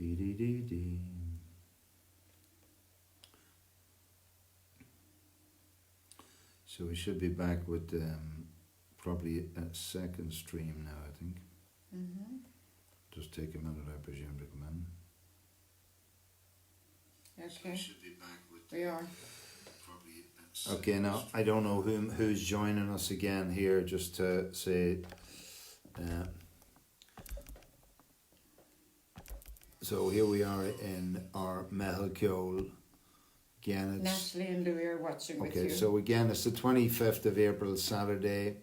Dee dee dee dee. So we should be back with probably a second stream now, I think. Mm-hmm. Just take a minute, I presume, to come in. Okay. So we should be back with We are. probably okay, now I don't know who's joining us again here, just to say so here we are in our Meitheal Ceol. Again, it's Natalie and Louis are watching with you. okay. So again, it's the 25th of April, Saturday.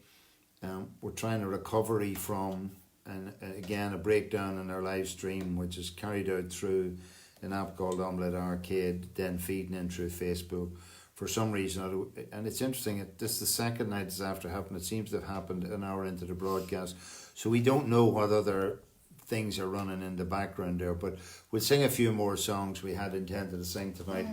We're trying a recovery from, and again, a breakdown in our live stream, which is carried out through an app called Omelette Arcade, then feeding in through Facebook. For some reason, and it's interesting, this is the second night it's after happened. It seems to have happened an hour into the broadcast. So we don't know what other things are running in the background there, but we'll sing a few more songs we had intended to sing tonight.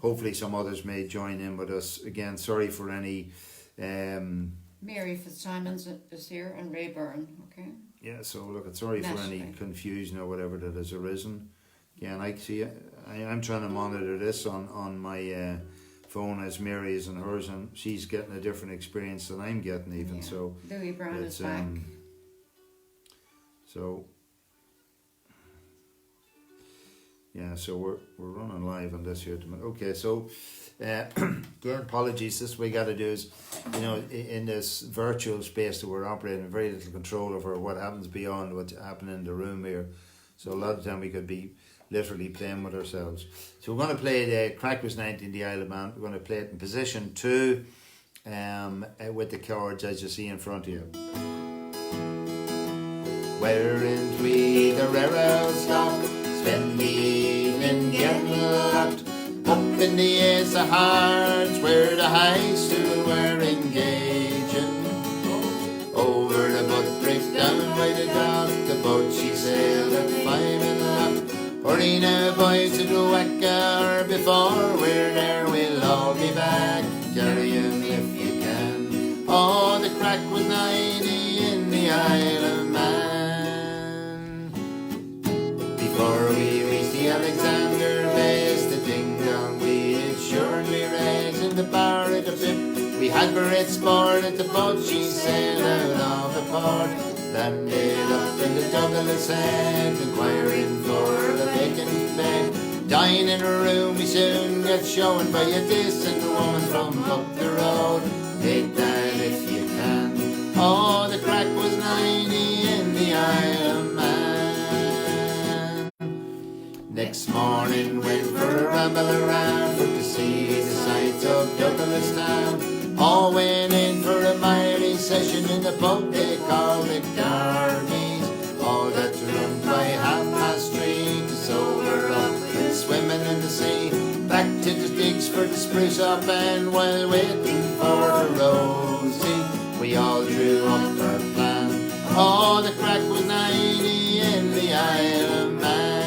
Hopefully some others may join in with us. Again, sorry for any Mary Fitzsimons is here and Ray Byrne, okay? yeah, so look, sorry for any Natalie. confusion or whatever that has arisen. Again, I see I'm trying to monitor this on my phone as Mary is on hers, and she's getting a different experience than I'm getting even. Yeah. So Louis Brown it's is back. so yeah, so we're running live on this here. Okay, so again, apologies. This we got to do is, in this virtual space that we're operating, very little control over what happens beyond what's happening in the room here. So a lot of time we could be literally playing with ourselves. So we're going to play the Crack Was 19, the Isle of Man. We're going to play it in position 2, with the chords as you see in front of you. Weren't we the rare stock? Spend the evening getting locked up in the Ace of Hearts, where the high stool were engaging. Over the butt break down by the dock, the boat she sailed at 5 o'clock. Hurry now, boys, to the Wacker before we're there. We'll all be back. Carry 'em if you can. Oh, the crack was 90 in the Isle of Man. Before we reached the Alexander base, the ding-dong we had surely raised. In the bar at the flip, we had great sport at the boat she sailed out of the port. Landed up in the Douglas Head, inquiring for the vacant bed. Dying in a room we soon get shown by a distant woman from up the road. Take that if you can. Oh, the crack was 90 in the Isle of Man. Next morning went for a ramble around to see the sights of Douglas town. All went in for a mighty session in the pub they called it Darby's. All got drunk by 3:30 to sober up and swimming in the sea. Back to the digs for the spruce up, and while waiting for the Rosie, we all drew up our plan. Oh, the crack was 90 in the Isle of Man.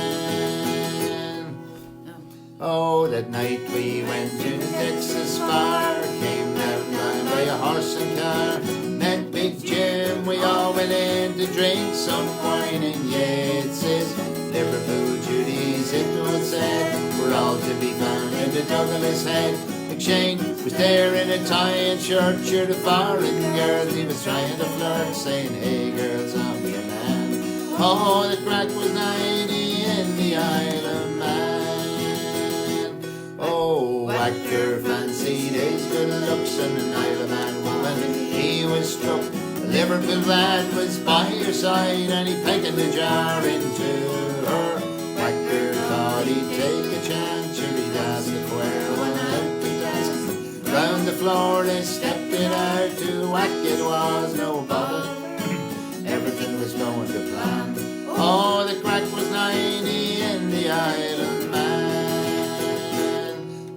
Oh, that night we went to the Texas bar, came down by a horse and car. Met Big Jim, we all went in to drink some wine in Yates's. Liverpool Judy's it was said, we're all to be found in the Douglas Head. McShane was there in a tie and shirt, sure the foreign girls he was trying to flirt, saying, hey girls, I'm your man. Oh, the crack was 90 in the Isle of Man. Oh, actor fancied his good looks, and an Isle of Man woman he was struck. A Liverpool lad was by her side, and he pegged the jar into her. Actor thought he'd take a chance, sure he'd ask the choir when out to dance. Round the floor they stepped it out, to whack it was no bother. Everything was going to plan. Oh, the crack was 90 in the Isle of Man.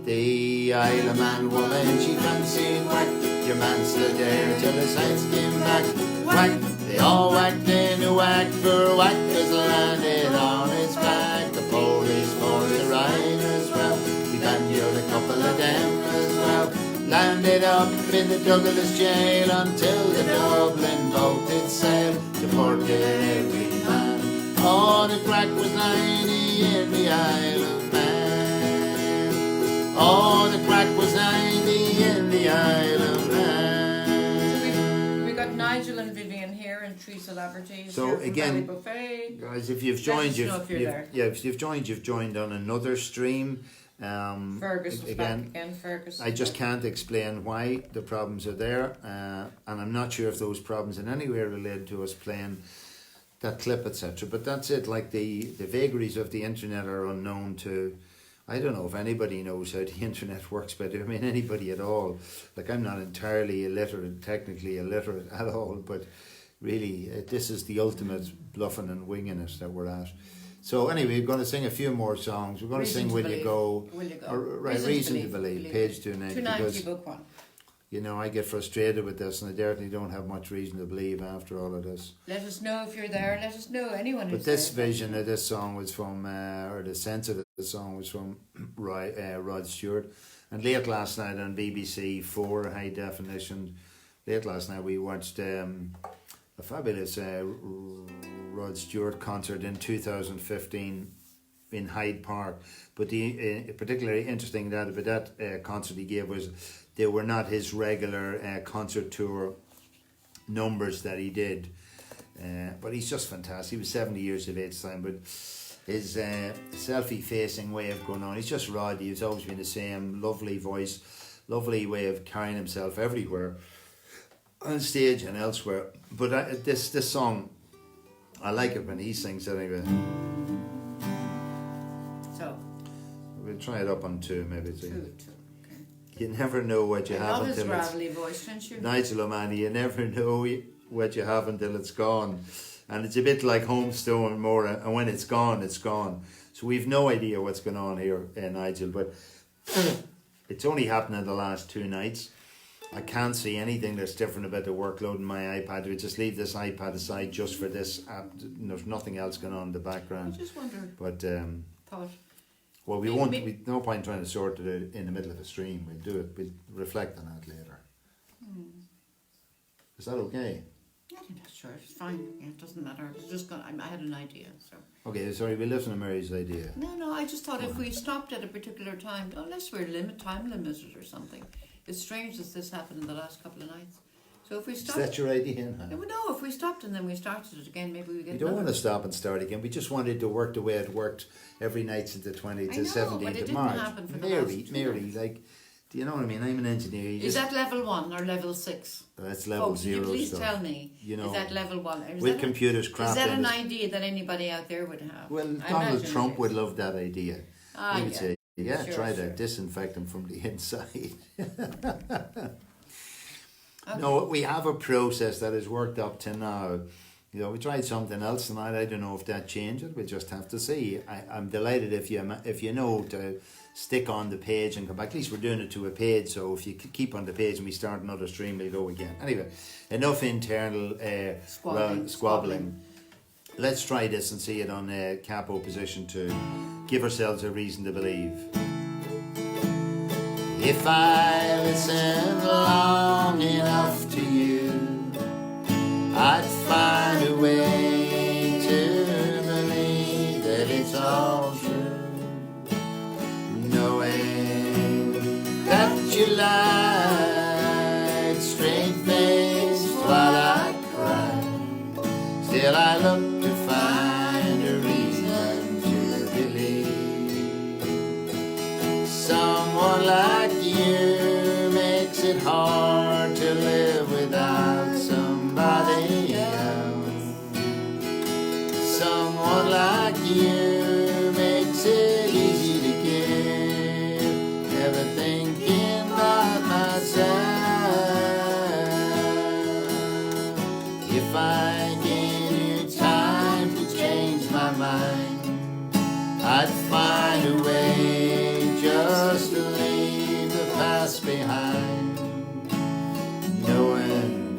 The Isle of Man woman she fancied whack. Your man stood there till his hands came back. Whack, they all whacked in a whack, for whack was landed on his back. The police force arrived as well, we banjoed a couple of them as well. Landed up in the Douglas jail until the Dublin boat did sail, deported every man. Oh, the crack was 90 in the Isle of Man. Oh, the crack was 90 in the Isle of Man. So we got Nigel and Vivian here, and Teresa Laverty. So here from again, Valley Buffet. guys, if you've joined, Let us know if you're there. if you've joined on another stream. Fergus was back again. Fergus. I just can't explain why the problems are there, and I'm not sure if those problems in any way are related to us playing that clip, etc. But that's it. Like the vagaries of the internet are unknown to. I don't know if anybody knows how the internet works, but I mean anybody at all. Like I'm not entirely illiterate, technically illiterate at all, but really this is the ultimate bluffing and winging it that we're at. So anyway, we're going to sing a few more songs. We're going to sing Will You Go? Will You Go? Right, Reason to Believe, page 290. 290, book 1. You know, I get frustrated with this and I certainly don't have much reason to believe after all of this. Let us know if you're there. Let us know, anyone who's But this there. vision of this song was from, or the sense of the song was from Rod Stewart. And late last night on BBC 4 High Definition, late last night we watched a fabulous Rod Stewart concert in 2015 in Hyde Park. But the particularly interesting that about that concert he gave was they were not his regular concert tour numbers that he did. But he's just fantastic. He was 70 years of age time, but his selfie-facing way of going on, he's just Rod. He's always been the same, lovely voice, lovely way of carrying himself everywhere, on stage and elsewhere. But this song, I like it when he sings it anyway. So We'll try it up on 2 maybe. two. Okay. You never know what you I have love his until it's... gravelly voice, don't you? Nigel O'Mahony, you never know what you have until it's gone. And it's a bit like Homestone more, and when it's gone, it's gone. So we've no idea what's going on here, Nigel, but it's only happened in the last 2 nights. I can't see anything that's different about the workload in my iPad. We just leave this iPad aside just for this app. There's nothing else going on in the background. I just wondered. But Thought. well, we won't. No point trying to sort it out in the middle of a stream. We'll do it. We'll reflect on that later. Is that okay? I'm not sure. It's fine. Yeah, it doesn't matter. It's just gonna. I had an idea. So. Okay, sorry. We listen to Mary's idea. No. I just thought if we stopped at a particular time, unless we're time limited or something. It's strange that this happened in the last couple of nights. So if we stopped... Is that your idea? No, if we stopped and then we started it again, maybe we get... We don't want to stop and start again. We just wanted to work the way it worked every night since the 20th to 17th of March. Happen for Mary, like, do you know what I mean? I'm an engineer. Is that level 1 or level 6? That's level 0 Can you please stuff. tell me, you know, is that level 1? With computers crap. Is that an idea that anybody out there would have? Well, Donald Trump would love that idea. He would say, yeah, sure, try sure. that, disinfect them from the inside. Okay. No, we have a process that has worked up to now. You know, we tried something else tonight. I don't know if that changes. We'll just have to see. I'm delighted if you know to stick on the page and come back. At least we're doing it to a page, so if you keep on the page and we start another stream, we'll go again. Anyway, enough internal squabbling. Let's try this and see it on capo position 2. Give ourselves a reason to believe. If I listen long enough to you, I'd find a way to believe that it's all true. Knowing that you lied straight-faced while I cried, still I look to find a reason to believe. Someone like you makes it hard to live without somebody else. Someone like you makes it easy to give, never thinking about myself. If I gave you time to change my mind, I'd find a way just to leave the past behind. Knowing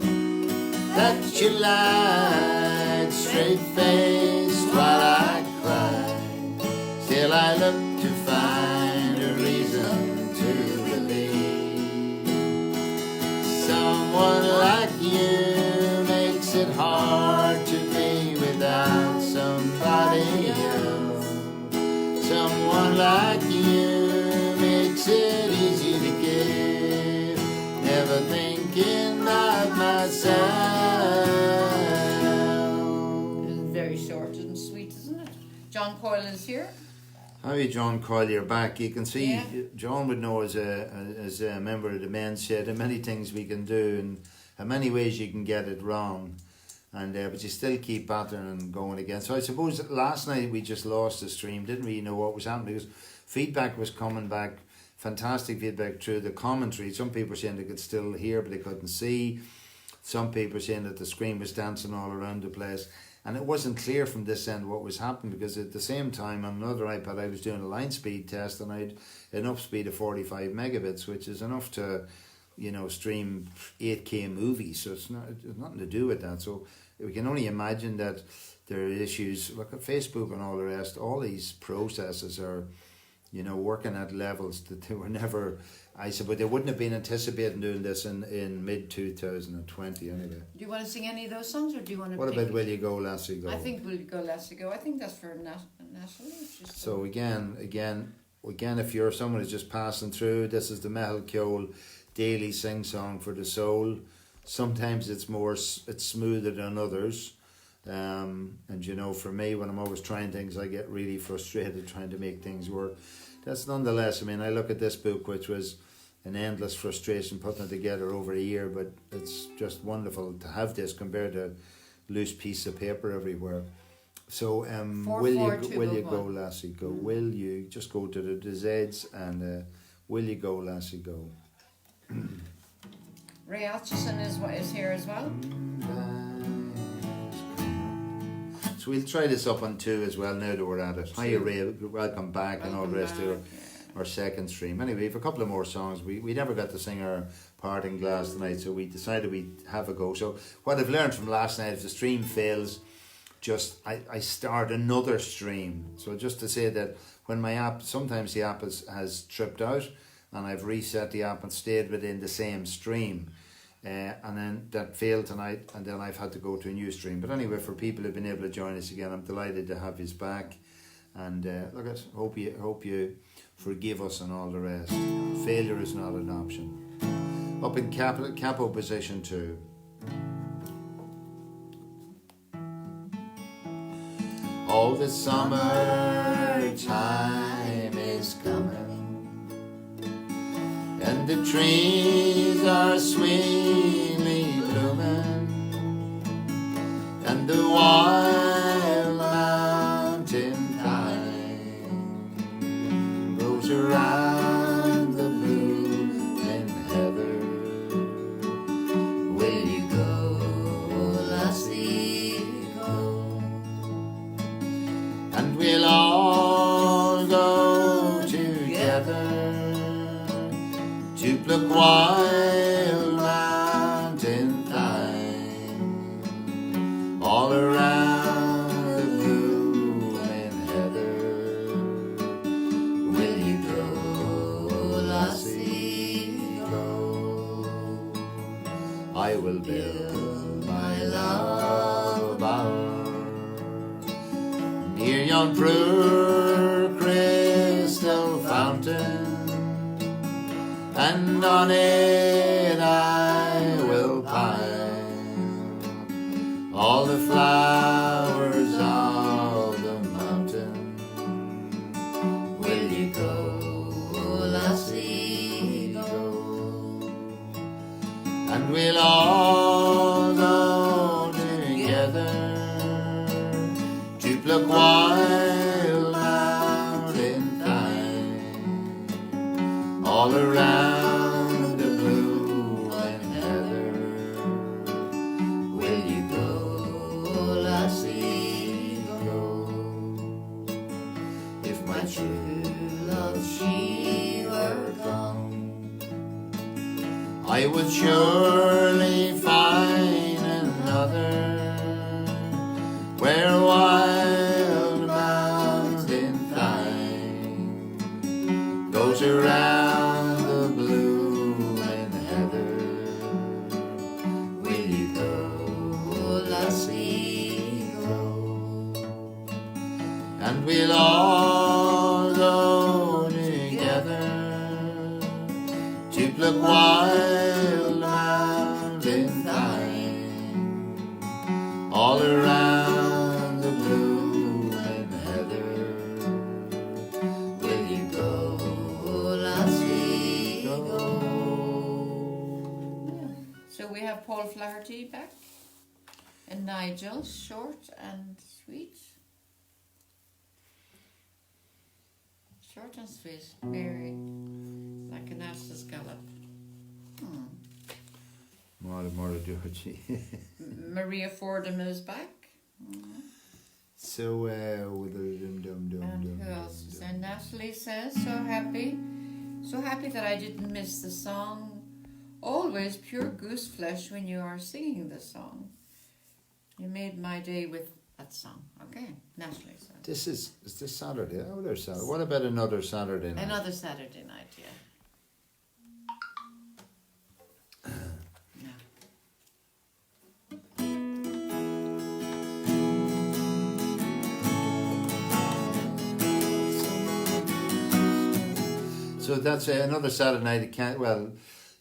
that you lied straight-faced while I cried, still I look to find a reason to believe. Someone like you makes it hard to be without somebody else. like you makes it easy to give, never thinking about myself. It is very short and sweet, isn't it? John Coyle is here. How are you, John Coyle? You're back. You can see, Yeah. John would know as a member of the men's shed, how many things we can do and how many ways you can get it wrong. And but you still keep battering and going again. So I suppose last night we just lost the stream, didn't really know what was happening because feedback was coming back, fantastic feedback through the commentary. Some people were saying they could still hear but they couldn't see. Some people were saying that the screen was dancing all around the place. And it wasn't clear from this end what was happening because at the same time on another iPad I was doing a line speed test and I had enough speed of 45 megabits, which is enough to, you know, stream 8K movies. So it's nothing to do with that. So we can only imagine that there are issues. Look at Facebook and all the rest. All these processes are, you know, working at levels that they were never. I suppose they wouldn't have been anticipating doing this in mid 2020 anyway. Do you want to sing any of those songs, or do you want to? What about Will You Go Lassie Go? I think Will You Go Lassie Go. I think that's for national. So again, if you're someone who's just passing through, this is the Meitheal Ceol daily sing song for the soul. Sometimes it's smoother than others, and you know, for me, when I'm always trying things, I get really frustrated trying to make things work. That's nonetheless, I mean, I look at this book, which was an endless frustration putting it together over a year, but it's just wonderful to have this compared to loose piece of paper everywhere. So will you go Lassie Go? Will you just go to the Z's and Will You Go Lassie Go? Ray Atchison is here as well. So we'll try this up on 2 as well now that we're at it. Hiya Ray, welcome back and all the rest of our second stream. Anyway, we have a couple of more songs. We never got to sing our parting glass tonight, so we decided we'd have a go. So what I've learned from last night, if the stream fails, I start another stream. So just to say that when my app, sometimes the app has tripped out and I've reset the app and stayed within the same stream. And then that failed tonight and then I've had to go to a new stream. But anyway, for people who've been able to join us again, I'm delighted to have his back. And hope you forgive us and all the rest. Failure is not an option. Up in capo position 2. All the summertime is coming, and the trees are sweetly blooming, and the wild mountain pine goes around the blooming heather. Will you go, lassie, go? And we'll all go together to pluck wild mountain thyme all around the blooming heather. Will you go, lassie, go? I will build my love bower near yon pure crystal fountain, and on it I will pine all the flowers of the mountain. Will you go, lassie, go? And we'll all go together to pluck wild mountain thyme all around the blooming heather. Will you go, lassie, go? If my true love she were gone, I would surely find another where wild mountain thyme goes around the blooming heather. Will you go, lassie, go? And we'll all go look wild mountain thyme, all around the blooming heather. Will you go, lassie, go? Yeah. So we have Paul Flaherty back, and Nigel, short and sweet. Short and sweet, Mary, like an ass's gallop. More Georgie. Maria Fordham is back. So, with the dum. And who else is there? Natalie says, so happy that I didn't miss the song. Always pure goose flesh when you are singing this song. You made my day with that song. Okay, Natalie says. Is this Saturday? Oh, there's Saturday. What about another Saturday night? Another Saturday night, yeah. So that's another Saturday night. It can't. Well,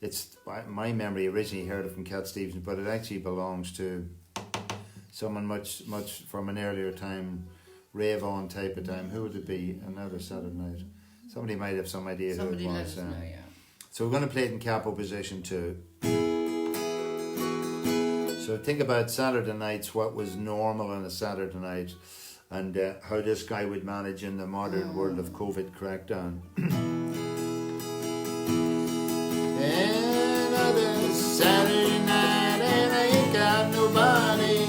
it's my memory originally heard it from Cat Stevens, but it actually belongs to someone much from an earlier time, rave on type of time. Who would it be? Another Saturday night. Somebody might have some idea Somebody who it let was. us know, yeah. So we're going to play it in capo position too. So think about Saturday nights, what was normal on a Saturday night, and how this guy would manage in the modern world of COVID crackdown. Another Saturday night and I ain't got nobody.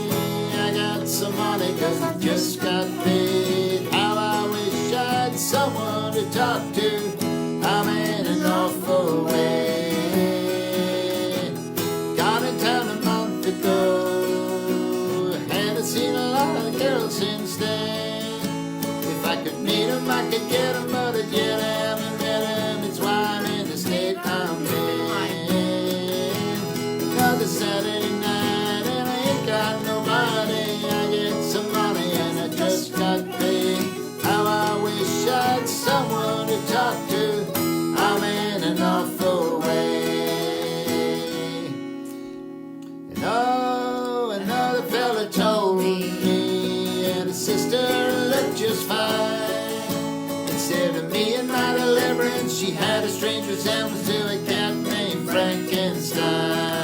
I got some money 'cause I just got paid. How I wish I had someone to talk to. I'm in an awful way. Got in town a month ago. Haven't seen a lot of girls since then. If I could meet them, I could get them, but yet I haven't met them. It's why I'm in the state I'm in. Another Saturday night and I ain't got nobody. I get some money and I just got paid. How I wish I had someone to talk to. I'm in an awful way. And oh, another fella told me and his sister looked just fine. Instead of me and my deliverance, she had a strange resemblance to a cat named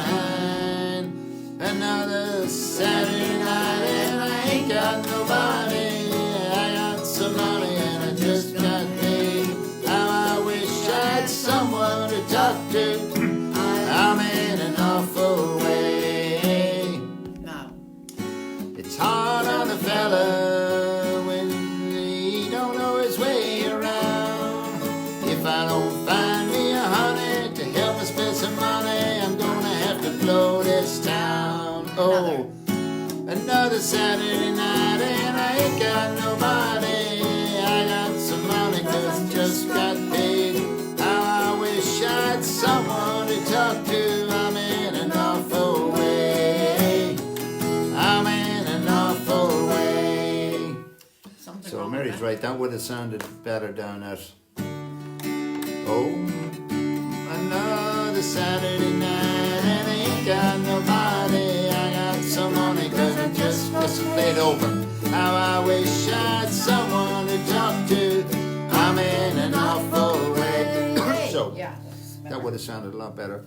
Frankenstein. Another Saturday night and I ain't got nobody. I got some money and I just got paid. How I wish I had someone to talk to. I'm in an awful way. Now, It's hard on the fella when he don't know his way around. If I don't find me a honey to help me spend some money, I'm gonna have to blow this town. Oh, another Saturday night and I ain't got nobody. I got some money 'cause I just got paid. How I wish I had someone to talk to. I'm in an awful way. I'm in an awful way. something So wrong Mary's with that. right, that would have sounded better down at oh, another Saturday night and I ain't got nobody. I got some money 'cause I just wasn't played open. How I wish I had someone to talk to. I'm in an awful way. So Yeah, that's that better. would have sounded a lot better.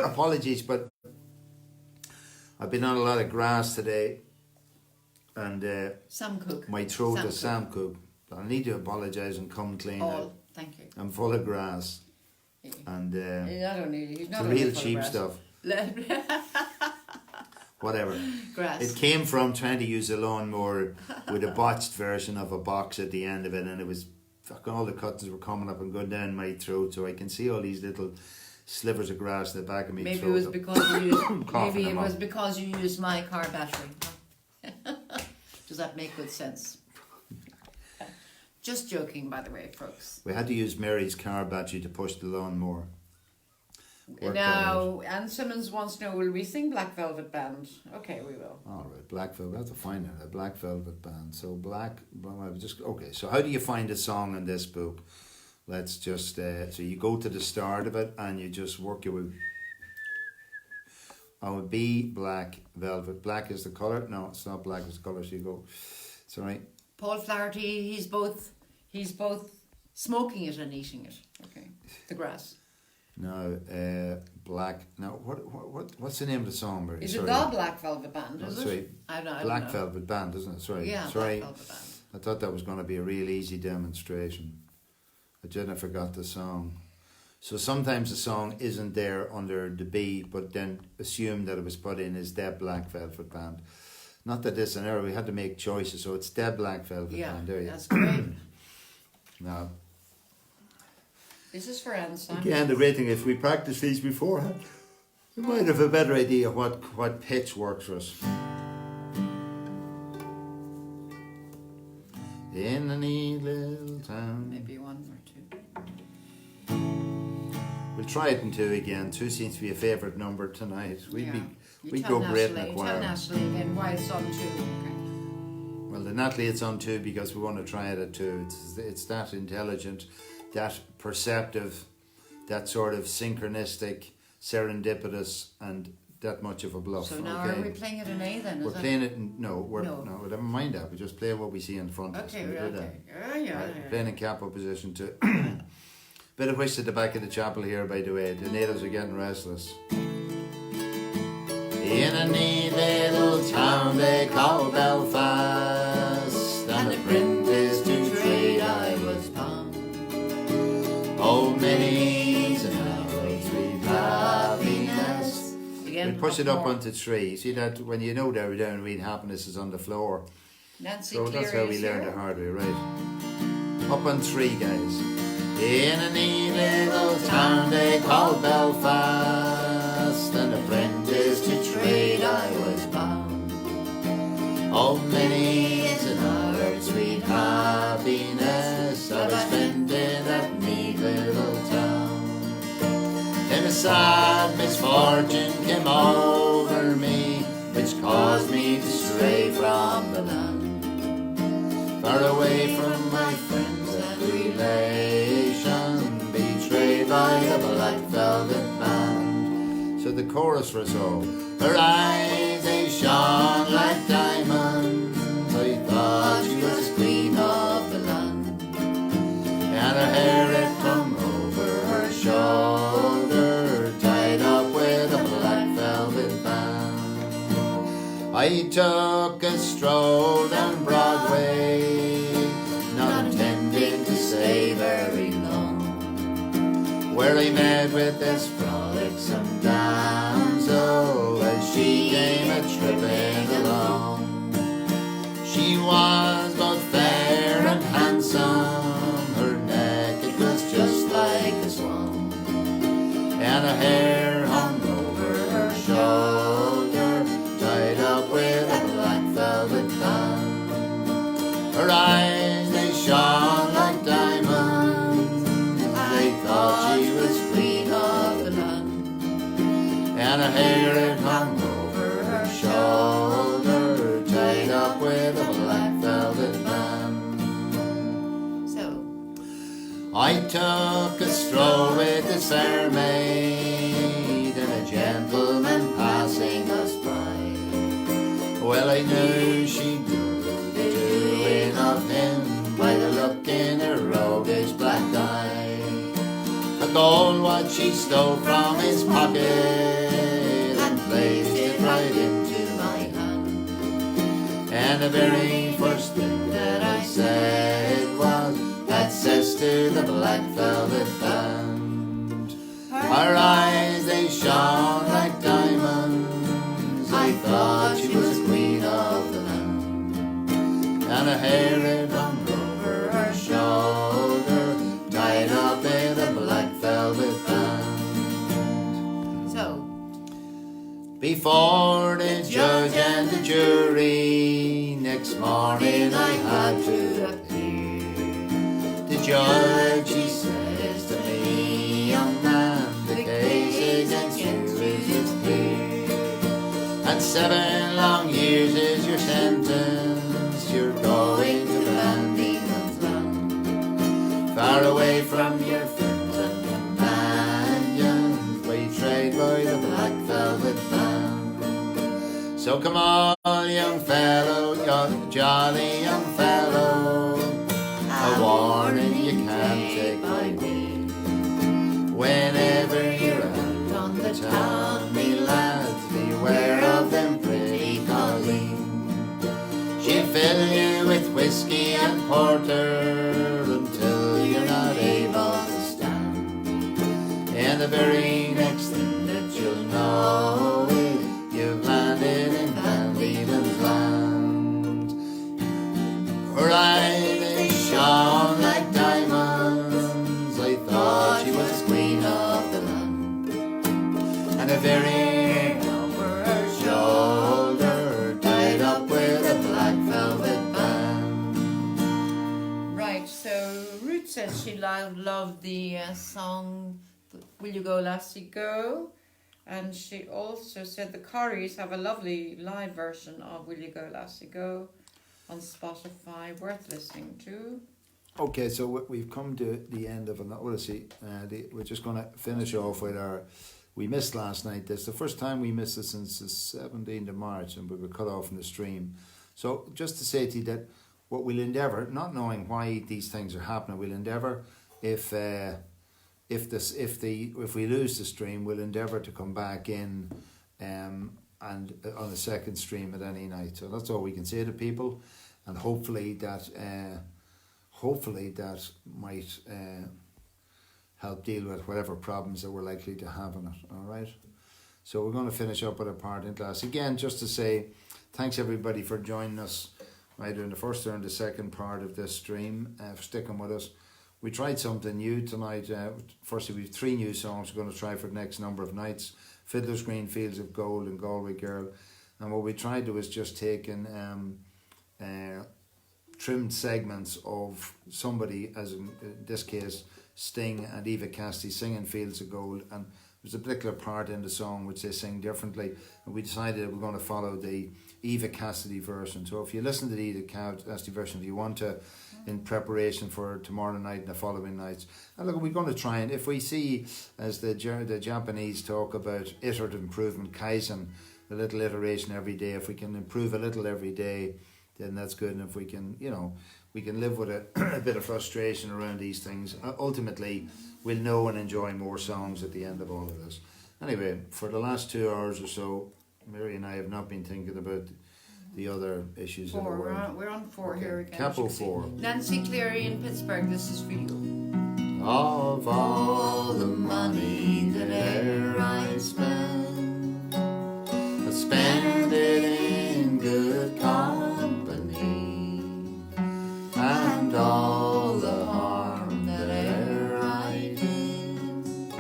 Apologies, but I've been on a lot of grass today, and Sam Cook. my throat Sam is Sam Cook. I need to apologise and come clean. Oh, thank you. I'm full of grass, Yeah. and I don't need it. He's the not real only full of cheap grass. stuff. Whatever. Grass. It came from trying to use a lawnmower with a botched version of a box at the end of it, and it was fucking all the cuttings were coming up and going down my throat, so I can see all these little slivers of grass at the back of my Maybe throat. it was because you used, Coughing maybe it them was up. because you used my car battery. Does that make good sense? Just joking, by the way, folks. We had to use Mary's car battery to push the lawnmower. Worked Now, Anne Simmons wants to know, will we sing Black Velvet Band? Okay, we will. All right, Black Velvet. I have to find it. A Black Velvet Band. So okay. So how do you find a song in this book? let's just, so you go to the start of it and you just work your way. Oh, B, black, velvet. Black is the colour. No, it's not black, it's the colour, so you go, sorry. Paul Flaherty, he's both smoking it and eating it. Okay, the grass. No, black. Now, what's the name of the song? Is it the Black Velvet Band? Is it? Sorry, I don't Black know. Velvet Band, isn't it? Sorry, Yeah, sorry. Black Velvet Band. I thought that was going to be a real easy demonstration. I didn't forgot the song. So sometimes the song isn't there under the B, but then assume that it was put in as the Black Velvet Band. Not that this an error. We had to make choices, so it's the Black Velvet Band. There you that's great. Now. This is for Anson. Again, the great thing, if we practice these beforehand, we might have a better idea what pitch works for us. In a neat little town. Maybe one or two. We'll try it in 2 again. 2 seems to be a favourite number tonight. We'd go great in a choir. Tell Natalie again why it's on 2. Okay. Well, the Natalie, it's on 2 because we want to try it at 2. It's that intelligent, that perceptive, that sort of synchronistic, serendipitous, and that much of a bluff. So now are we playing it in A then? We're playing it in, no, never mind that. We just play what we see in front of us. Okay, We're playing in capo position 2. Bit of whist at the back of the chapel here, by the way. The natives are getting restless. In a neat little town they call Belfast, and the prentice to trade I was bound. Oh, many's an hour sweet happiness. Again, we push it up onto 3. See that when you know they're down, read happiness is on the floor. Nancy so Cleary, that's how we learn the hard way, right? Up on 3, guys. In a neat little town they call Belfast, and apprentice to trade I was bound. Oh, many's an hour sweet happiness that I spent in that neat little town. Then a sad misfortune came over me, which caused me to stray from the land, far away from my friends and relations, betrayed by the black velvet band. So the chorus was all, her eyes they shone like diamonds, I thought she was queen of the land, and her hair had come over her shoulder, tied up with a black velvet band. I took a stroll down Broadway, not intending to stay very long, where I met with this frolicsome damsel as she came a-tripping along. She was both fair and handsome, her neck it was just like a swan, and her hair hung over her shoulder, tied up with a black velvet band. Her eyes they shone like diamonds, they thought she was queen of the land, and her hair it hung over her shoulder, tied up with a black velvet band. So I took a stroll with this fair maid, and a gentleman passing us by. Well, I knew she knew the doing of him by the look in her roguish black eye. A gold watch she stole from his pocket and placed it right into my hand. And the very first thing that I said was, that says to the black velvet band. Her eyes they shone like diamonds, I thought she was queen of the land, and her hair it hung over her shoulder, tied up in a black velvet band. So before the judge and the jury, next morning I had to appear. The judge he says to me, young man, the case against you is clear, and 7 long years is your sentence. You're going to Lanigan's land, far away away from your friends and companions, we trade by the black velvet band. So come on, young fellow, young jolly young fellow, a warning you can't take by me. Whenever you're out on the town, me lads, beware of them pretty colleen. She'll fill you with whiskey and porter until you're not able to stand. And the very next thing that you'll know is you've landed in Van Diemen's Land. Right, they shone like diamonds, I thought she was queen of the land. And a very over her shoulder, tied up with a black velvet band. Right, so Ruth says she loved the song Will You Go Lassie Go? And she also said the Corries have a lovely live version of Will You Go Lassie Go on Spotify, worth listening to. Okay, so we've come to the end of another. Well, see, we're just going to finish off with our. We missed last night. This is the first time we missed it since the 17th of March, and we were cut off from the stream. So just to say to you that what we'll endeavour, not knowing why these things are happening, we'll endeavour if we lose the stream, we'll endeavour to come back in and on a second stream at any night. So that's all we can say to people, and hopefully that might help deal with whatever problems that we're likely to have on it. All right. So we're going to finish up with a parting glass again, just to say thanks everybody for joining us either in the first or in the second part of this stream, for sticking with us. We tried something new tonight. Firstly, we have 3 new songs we're going to try for the next number of nights: Fiddler's Green Fields of Gold and Galway Girl. And what we tried to was just taking trimmed segments of somebody, as in this case Sting and Eva Cassidy, singing Fields of Gold, and there's a particular part in the song which they sing differently, and we decided that we're going to follow the Eva Cassidy version. So if you listen to the Eva Cassidy version, if you want to, in preparation for tomorrow night and the following nights, and look, we're going to try, and if we see, as the Japanese talk about iterative improvement, kaizen, a little iteration every day, if we can improve a little every day, then that's good. And if we can, we can live with a bit of frustration around these things, ultimately we'll know and enjoy more songs at the end of all of this. Anyway, for the last 2 hours or so, Mary and I have not been thinking about the other issues in the world. We're on 4 Okay. here again. Capo 4. Nancy Cleary in Pittsburgh, this is for you. Of all the money that e'er I spend, I spend it in good company, and all the harm that e'er I did,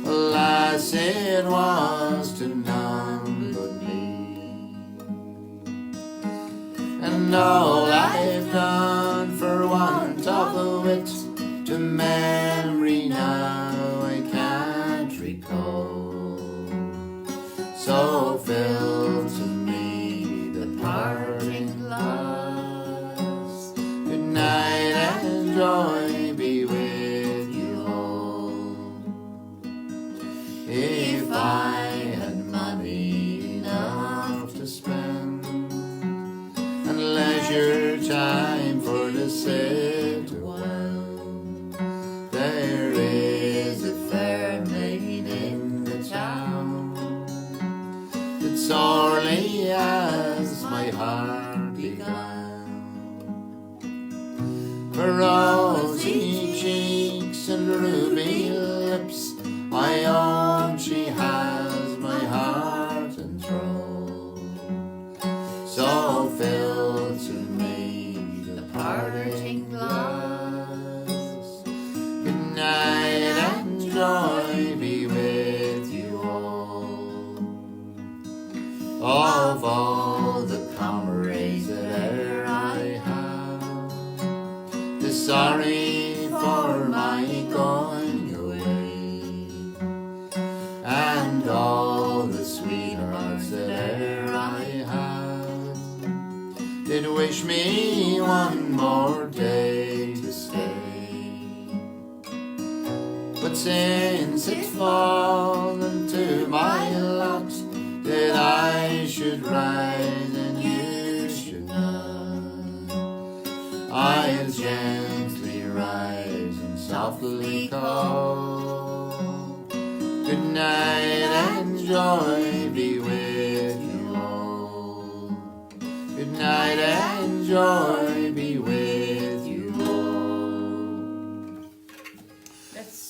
alas, it was to none but me. And all I've done for want of a wit, to memory now I can't recall. So fill to me the parting glass. Good night and joy be with you all. If I had money enough to spend, and leisure time for the sit well, there is a fair maid in the town that sorely has my heart begun. Her rosy cheeks and ruby lips, I own she has my heart enthralled. So fill to me the parting glass. Good night and joy be with you all. Of all the comrades that e'er I have, the sorry for my going away, and all the sweethearts that e'er I had, did wish me one more day to stay. But since it's fallen to my lot that I should rise and you should not, I'll gently rise and softly call. Good night and joy be with you all. Good night and joy be with you all.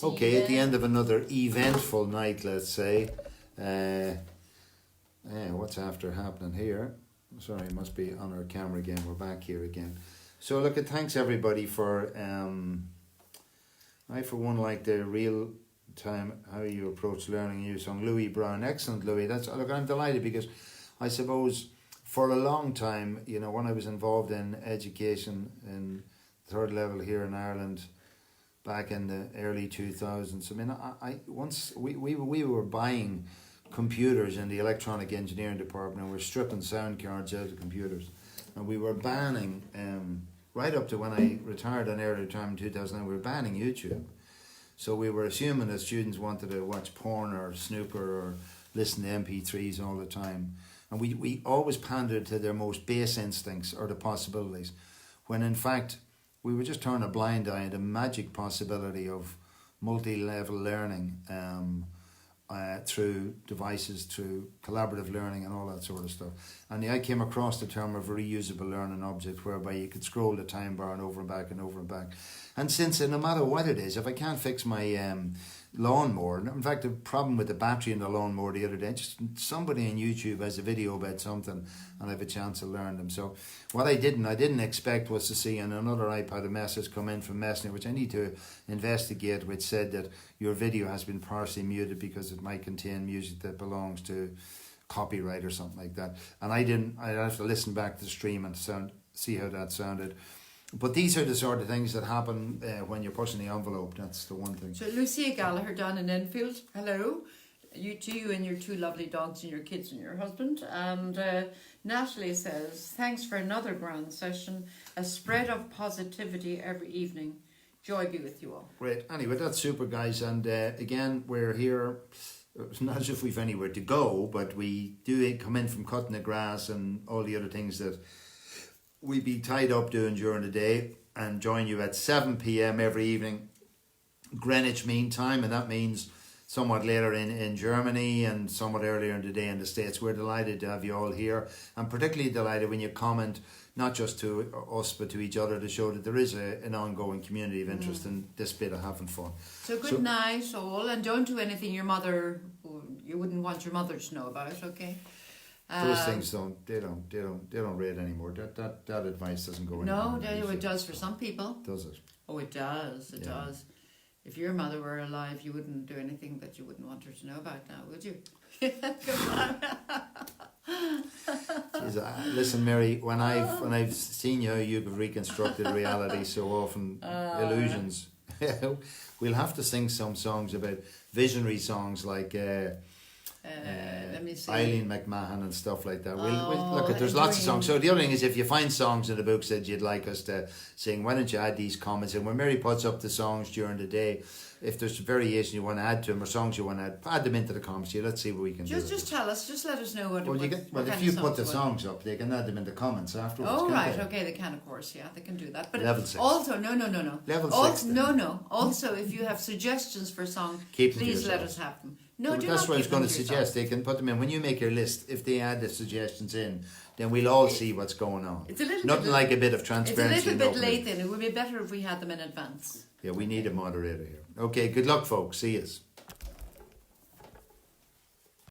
Okay, at the end of another eventful night, let's say. What's after happening here? Sorry, it must be on our camera again. We're back here again. So look, thanks everybody for. I for one like the real time how you approach learning a new song. Louis Brown, excellent, Louis. That's look. I'm delighted because I suppose for a long time, you know, when I was involved in education in third level here in Ireland, back in the early 2000s. I mean, I once we were buying computers in the electronic engineering department, and we're stripping sound cards out of computers, and we were banning right up to when I retired on early retirement in 2009, we were banning YouTube. So we were assuming that students wanted to watch porn or snooker or listen to MP3s all the time, and we always pandered to their most base instincts or the possibilities, when in fact we were just turning a blind eye to the magic possibility of multi-level learning through devices, through collaborative learning and all that sort of stuff. And I came across the term of a reusable learning object, whereby you could scroll the time bar and over and back and over and back. And since no matter what it is, if I can't fix my lawnmower, in fact the problem with the battery in the lawnmower the other day, just somebody on YouTube has a video about something and I have a chance to learn them. So what I didn't expect was to see on another iPad a message come in from Messenger, which I need to investigate, which said that your video has been partially muted because it might contain music that belongs to copyright or something like that. And I'd have to listen back to the stream and see how that sounded. But these are the sort of things that happen when you're pushing the envelope. That's the one thing. So Lucia Gallagher down in Enfield, hello. You and your two lovely dogs and your kids and your husband. And Natalie says, thanks for another grand session. A spread of positivity every evening. Joy be with you all. Great. Anyway, that's super, guys. And again, we're here. It's not as if we've anywhere to go, but we do come in from cutting the grass and all the other things that we be tied up doing during the day, and join you at 7 p.m. every evening, Greenwich Mean Time, and that means somewhat later in Germany and somewhat earlier in the day in the States. We're delighted to have you all here, and particularly delighted when you comment not just to us but to each other, to show that there is an ongoing community of interest in this bit of having fun. So good night all, and don't do anything you wouldn't want your mother to know about, okay? Those things don't rate anymore. That advice doesn't go anywhere. No, it does for some people. Does it? Oh, it does. It does. If your mother were alive, you wouldn't do anything that you wouldn't want her to know about now, would you? Come on. Jeez, listen, Mary, when I've seen you, you've reconstructed reality so often, illusions. We'll have to sing some songs about visionary songs like let me see. Eileen McMahon and stuff like that. We'll look at. There's lots of songs. So the other thing is, if you find songs in the books that you'd like us to sing, why don't you add these comments? And when Mary puts up the songs during the day, if there's variation you want to add to them or songs you want to add them into the comments. Let's see what we can do. Just tell us. Just let us know what. Well, if you put the songs up, they can add them in the comments afterwards. Oh right, okay, they can, of course, yeah, they can do that. But Level 6. Also, no. Level 6. No. Also, if you have suggestions for songs, please let us have them. No, do that's not what I was keep going them to to suggest. yourself. They can put them in when you make your list. If they add the suggestions in, then we'll all see what's going on. It's a little nothing bit, like a bit of transparency. It's a little bit late then. It would be better if we had them in advance. Yeah, we need a moderator here. Okay, good luck, folks. See yous.